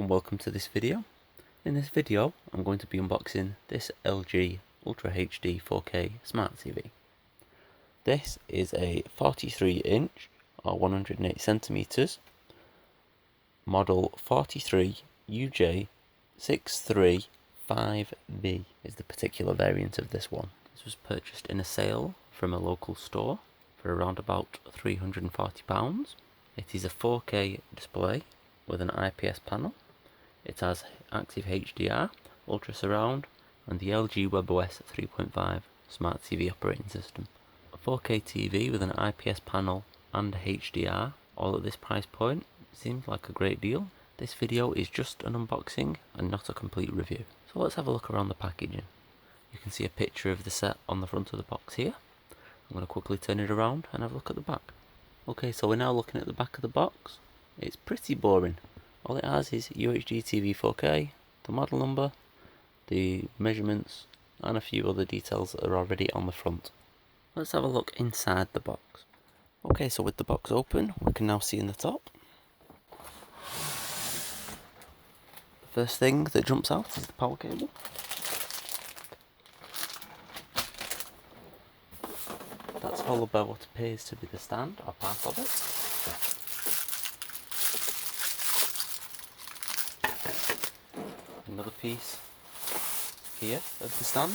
and welcome to this video. In this video I'm going to be unboxing this LG Ultra HD 4K Smart TV. This is a 43 inch or 108 centimeters model 43UJ635V is the particular variant of this one. This was purchased in a sale from a local store for around about £340. It is a 4K display with an IPS panel. It has active HDR, Ultra Surround, and the LG WebOS 3.5 Smart TV operating system. A 4K TV with an IPS panel and HDR, all at this price point, seems like a great deal. This video is just an unboxing and not a complete review. So let's have a look around the packaging. You can see a picture of the set on the front of the box here. I'm going to quickly turn it around and have a look at the back. Okay, so we're now looking at the back of the box. It's pretty boring. All it has is UHD TV 4K, the model number, the measurements, and a few other details that are already on the front. Let's have a look inside the box. Okay, so with the box open, we can now see in the top. The first thing that jumps out is the power cable. That's followed by what appears to be the stand, or part of it. Another piece here of the stand.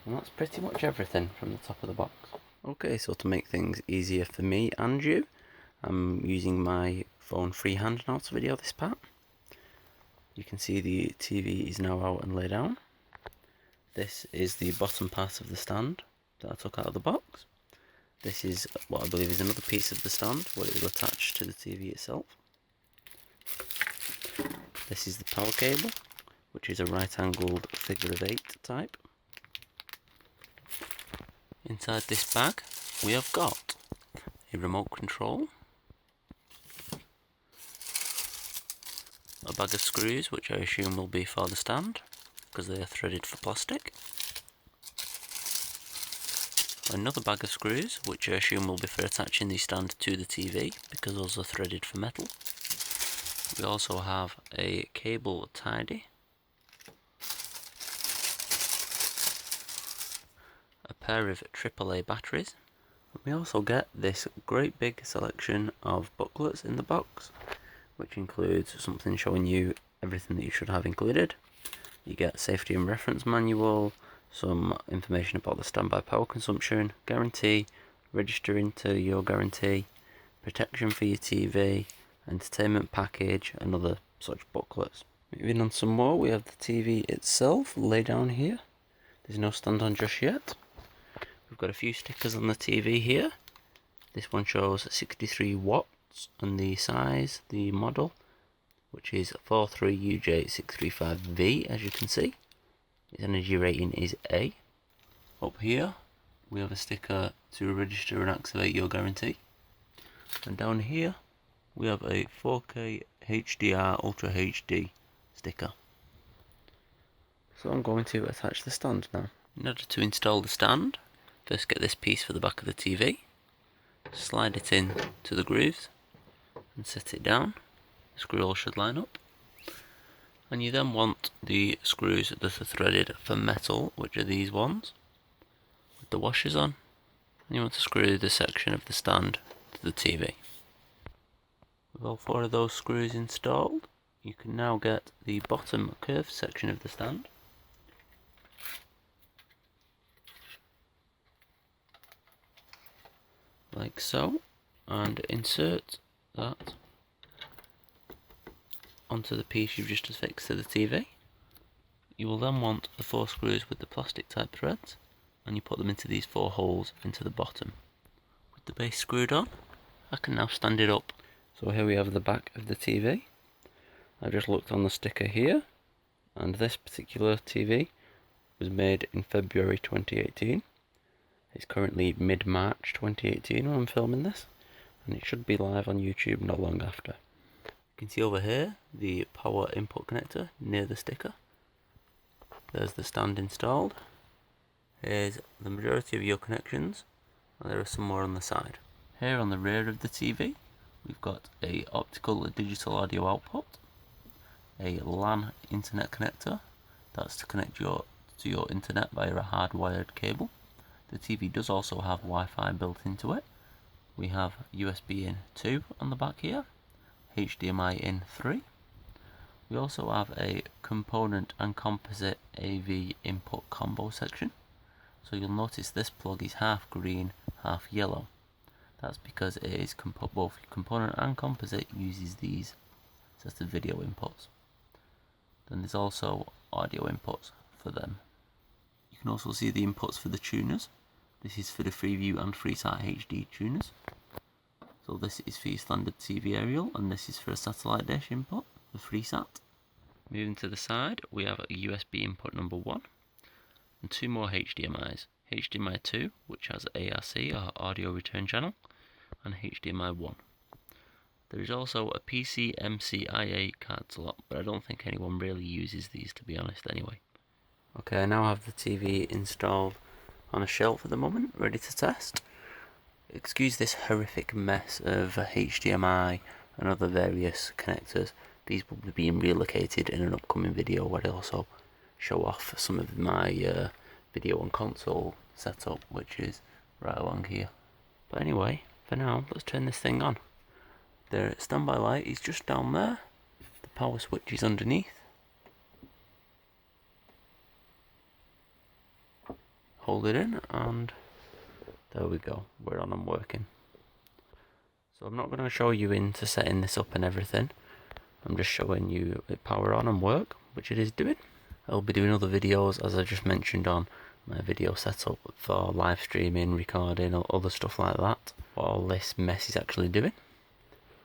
And that's pretty much everything from the top of the box. Okay, so to make things easier for me and you, I'm using my phone freehand now to video this part. You can see the TV is now out and laid down. This is the bottom part of the stand that I took out of the box. This is what I believe is another piece of the stand where it will attach to the TV itself. This is the power cable, which is a right-angled figure of 8 type. Inside this bag we have got a remote control, a bag of screws which I assume will be for the stand because they are threaded for plastic, another bag of screws which I assume will be for attaching the stand to the TV because those are threaded for metal. We also have a cable tidy, a pair of AAA batteries. We also get this great big selection of booklets in the box, which includes something showing you everything that you should have included. You get safety and reference manual, some information about the standby power consumption, guarantee, registering to your guarantee, protection for your TV, entertainment package, and other such booklets. Moving on some more, we have the TV itself laid down here. There's no stand on just yet. We've got a few stickers on the TV here. This one shows 63 watts and the size, the model, which is 43UJ635V, as you can see. Its energy rating is A. Up here we have a sticker to register and activate your guarantee. And down here we have a 4K HDR Ultra HD sticker. So I'm going to attach the stand now. In order to install the stand, first get this piece for the back of the TV, slide it in to the grooves and set it down. The screw all should line up. And you then want the screws that are threaded for metal, which are these ones, with the washers on. And you want to screw the section of the stand to the TV. With all 4 of those screws installed, you can now get the bottom curved section of the stand. Like so, and insert that onto the piece you've just affixed to the TV. You will then want the 4 screws with the plastic type threads, and you put them into these 4 holes into the bottom. With the base screwed on, I can now stand it up. So here we have the back of the TV. I've just looked on the sticker here, and this particular TV was made in February 2018. It's currently mid-March 2018 when I'm filming this, and it should be live on YouTube not long after. You can see over here the power input connector near the sticker. There's the stand installed. Here's the majority of your connections, and there are some more on the side. Here on the rear of the TV we've got a optical digital audio output, a LAN internet connector, that's to connect to your internet via a hardwired cable. The TV does also have Wi-Fi built into it. We have USB in 2 on the back here, HDMI in 3. We also have a component and composite AV input combo section. So you'll notice this plug is half green, half yellow. That's because it is both component and composite uses these sets of video inputs. Then there's also audio inputs for them. You can also see the inputs for the tuners. This is for the Freeview and Freesat HD tuners. So this is for your standard TV aerial, and this is for a satellite dish input for Freesat. Moving to the side, we have a USB input number 1 and 2 more HDMIs. HDMI 2, which has ARC or audio return channel, and HDMI 1. There is also a PCMCIA card slot, but I don't think anyone really uses these, to be honest, anyway. Okay, I now have the TV installed on a shelf at the moment, ready to test. Excuse this horrific mess of HDMI and other various connectors. These will be being relocated in an upcoming video where I'll also show off some of my video and console setup, which is right along here. But anyway, for now, let's turn this thing on. The standby light is just down there. The power switch is underneath. Hold it in and there we go, we're on and working. So I'm not going to show you into setting this up and everything. I'm just showing you it power on and work, which it is doing. I'll be doing other videos, as I just mentioned, on my video setup for live streaming, recording, or other stuff like that. What all this mess is actually doing.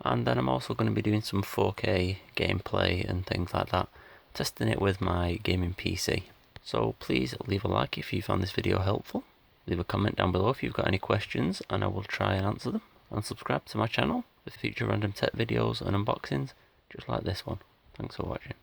And then I'm also going to be doing some 4K gameplay and things like that, testing it with my gaming PC. So please leave a like if you found this video helpful. Leave a comment down below if you've got any questions and I will try and answer them. And subscribe to my channel for future random tech videos and unboxings just like this one. Thanks for watching.